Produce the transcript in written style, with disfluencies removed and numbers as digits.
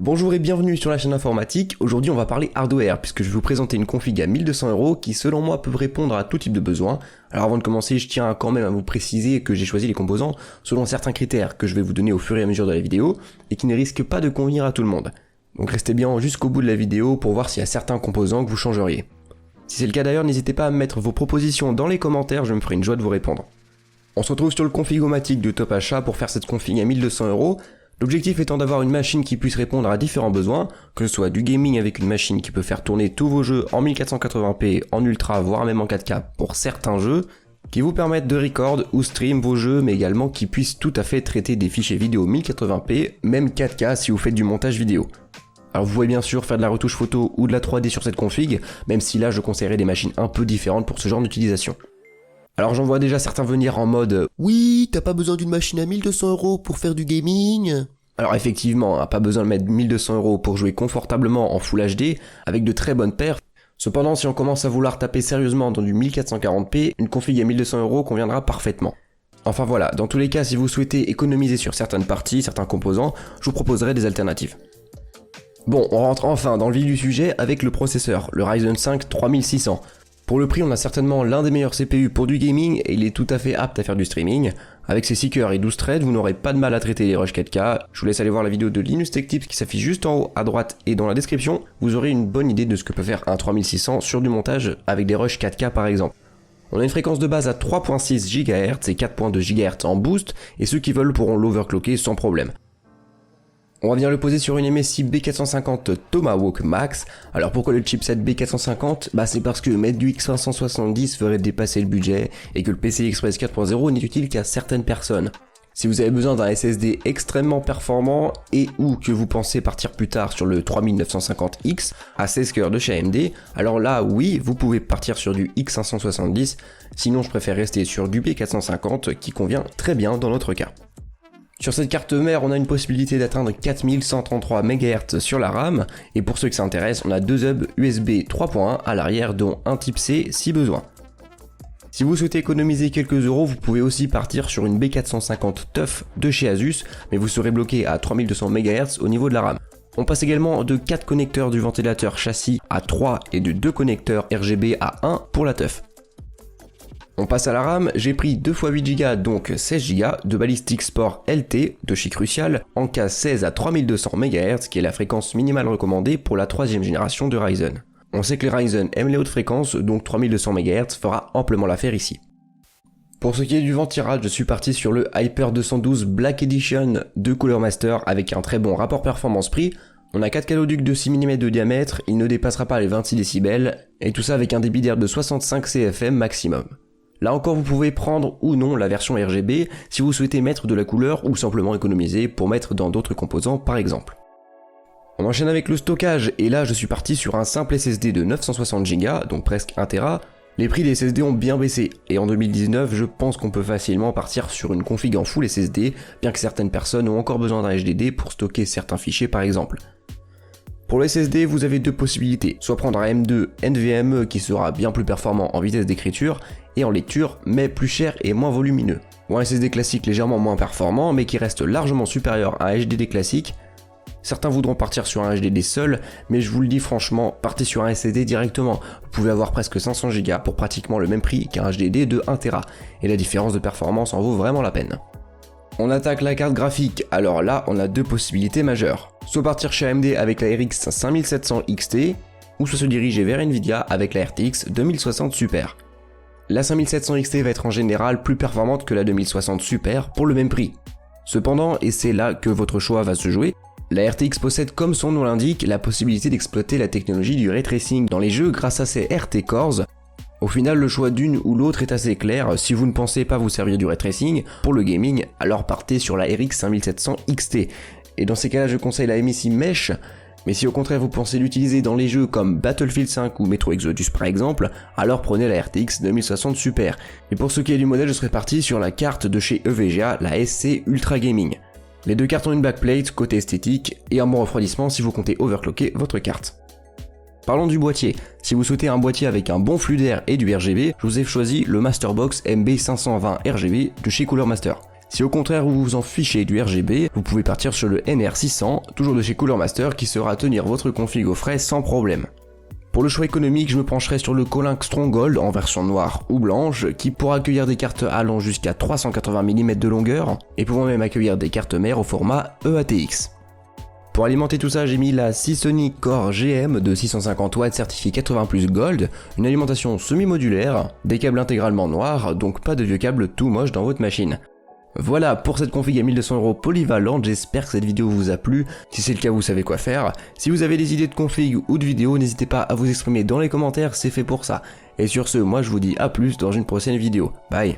Bonjour et bienvenue sur la chaîne informatique. Aujourd'hui on va parler hardware puisque je vais vous présenter une config à 1200 € qui selon moi peut répondre à tout type de besoin. Alors avant de commencer, je tiens quand même à vous préciser que j'ai choisi les composants selon certains critères que je vais vous donner au fur et à mesure de la vidéo et qui ne risquent pas de convenir à tout le monde. Donc restez bien jusqu'au bout de la vidéo pour voir s'il y a certains composants que vous changeriez. Si c'est le cas d'ailleurs, n'hésitez pas à mettre vos propositions dans les commentaires, je me ferai une joie de vous répondre. On se retrouve sur le Configomatic de Top Achat pour faire cette config à 1200 €. L'objectif étant d'avoir une machine qui puisse répondre à différents besoins, que ce soit du gaming avec une machine qui peut faire tourner tous vos jeux en 1480p, en ultra, voire même en 4K pour certains jeux, qui vous permettent de record ou stream vos jeux, mais également qui puissent tout à fait traiter des fichiers vidéo 1080p, même 4K si vous faites du montage vidéo. Alors vous pouvez bien sûr faire de la retouche photo ou de la 3D sur cette config, même si là je conseillerais des machines un peu différentes pour ce genre d'utilisation. Alors j'en vois déjà certains venir en mode « Oui, t'as pas besoin d'une machine à 1200 € pour faire du gaming ?» Alors effectivement, pas besoin de mettre 1200 € pour jouer confortablement en Full HD avec de très bonnes perfs. Cependant, si on commence à vouloir taper sérieusement dans du 1440p, une config à 1200 € conviendra parfaitement. Enfin voilà, dans tous les cas, si vous souhaitez économiser sur certaines parties, certains composants, je vous proposerai des alternatives. Bon, on rentre enfin dans le vif du sujet avec le processeur, le Ryzen 5 3600. Pour le prix, on a certainement l'un des meilleurs CPU pour du gaming et il est tout à fait apte à faire du streaming. Avec ses 6 cœurs et 12 threads, vous n'aurez pas de mal à traiter les rushs 4K. Je vous laisse aller voir la vidéo de Linus Tech Tips qui s'affiche juste en haut à droite et dans la description. Vous aurez une bonne idée de ce que peut faire un 3600 sur du montage avec des rushs 4K par exemple. On a une fréquence de base à 3.6 GHz et 4.2 GHz en boost et ceux qui veulent pourront l'overclocker sans problème. On va venir le poser sur une MSI B450 Tomahawk Max. Alors pourquoi le chipset B450 ? C'est parce que mettre du X570 ferait dépasser le budget et que le PCI Express 4.0 n'est utile qu'à certaines personnes. Si vous avez besoin d'un SSD extrêmement performant et ou que vous pensez partir plus tard sur le 3950X à 16 cœurs de chez AMD, alors là oui, vous pouvez partir sur du X570, sinon je préfère rester sur du B450 qui convient très bien dans notre cas. Sur cette carte mère, on a une possibilité d'atteindre 4133 MHz sur la RAM, et pour ceux que ça intéresse, on a deux hubs USB 3.1 à l'arrière, dont un type C si besoin. Si vous souhaitez économiser quelques euros, vous pouvez aussi partir sur une B450 TUF de chez Asus, mais vous serez bloqué à 3200 MHz au niveau de la RAM. On passe également de 4 connecteurs du ventilateur châssis à 3 et de 2 connecteurs RGB à 1 pour la TUF. On passe à la RAM, j'ai pris 2 x 8 Go donc 16 Go de Ballistic Sport LT de chez Crucial en cas 16 à 3200 MHz qui est la fréquence minimale recommandée pour la 3ème génération de Ryzen. On sait que les Ryzen aiment les hautes fréquences donc 3200 MHz fera amplement l'affaire ici. Pour ce qui est du vent tirage, je suis parti sur le Hyper 212 Black Edition de Cooler Master avec un très bon rapport performance-prix. On a 4 cathodiques de 6 mm de diamètre, il ne dépassera pas les 26 décibels et tout ça avec un débit d'air de 65 CFM maximum. Là encore vous pouvez prendre ou non la version RGB si vous souhaitez mettre de la couleur ou simplement économiser pour mettre dans d'autres composants par exemple. On enchaîne avec le stockage et là je suis parti sur un simple SSD de 960 Go, donc presque 1 Tera. Les prix des SSD ont bien baissé et en 2019 je pense qu'on peut facilement partir sur une config en full SSD, bien que certaines personnes ont encore besoin d'un HDD pour stocker certains fichiers par exemple. Pour le SSD, vous avez deux possibilités, soit prendre un M2 NVMe qui sera bien plus performant en vitesse d'écriture et en lecture, mais plus cher et moins volumineux. Ou un SSD classique légèrement moins performant, mais qui reste largement supérieur à un HDD classique. Certains voudront partir sur un HDD seul, mais je vous le dis franchement, partez sur un SSD directement. Vous pouvez avoir presque 500 Go pour pratiquement le même prix qu'un HDD de 1 Tera, et la différence de performance en vaut vraiment la peine. On attaque la carte graphique, alors là on a deux possibilités majeures. Soit partir chez AMD avec la RX 5700 XT, ou soit se diriger vers Nvidia avec la RTX 2060 Super. La 5700 XT va être en général plus performante que la 2060 Super pour le même prix. Cependant, et c'est là que votre choix va se jouer, la RTX possède comme son nom l'indique la possibilité d'exploiter la technologie du ray tracing dans les jeux grâce à ses RT Cores. Au final, le choix d'une ou l'autre est assez clair, si vous ne pensez pas vous servir du ray tracing pour le gaming, alors partez sur la RX 5700 XT. Et dans ces cas-là, je conseille la MSI Mesh, mais si au contraire vous pensez l'utiliser dans les jeux comme Battlefield 5 ou Metro Exodus par exemple, alors prenez la RTX 2060 Super. Et pour ce qui est du modèle, je serais parti sur la carte de chez EVGA, la SC Ultra Gaming. Les deux cartes ont une backplate côté esthétique et un bon refroidissement si vous comptez overclocker votre carte. Parlons du boîtier. Si vous souhaitez un boîtier avec un bon flux d'air et du RGB, je vous ai choisi le Masterbox MB520 RGB de chez Cooler Master. Si au contraire vous vous en fichez du RGB, vous pouvez partir sur le NR600, toujours de chez Cooler Master, qui saura tenir votre config au frais sans problème. Pour le choix économique, je me pencherai sur le Colink Stronghold en version noire ou blanche, qui pourra accueillir des cartes allant jusqu'à 380 mm de longueur, et pouvant même accueillir des cartes mères au format EATX. Pour alimenter tout ça, j'ai mis la Seasonic Core GM de 650 watts certifiée 80+ Gold, une alimentation semi-modulaire, des câbles intégralement noirs, donc pas de vieux câbles tout moches dans votre machine. Voilà pour cette config à 1200 € polyvalente, j'espère que cette vidéo vous a plu, si c'est le cas vous savez quoi faire. Si vous avez des idées de config ou de vidéos, n'hésitez pas à vous exprimer dans les commentaires, c'est fait pour ça. Et sur ce, moi je vous dis à plus dans une prochaine vidéo, bye.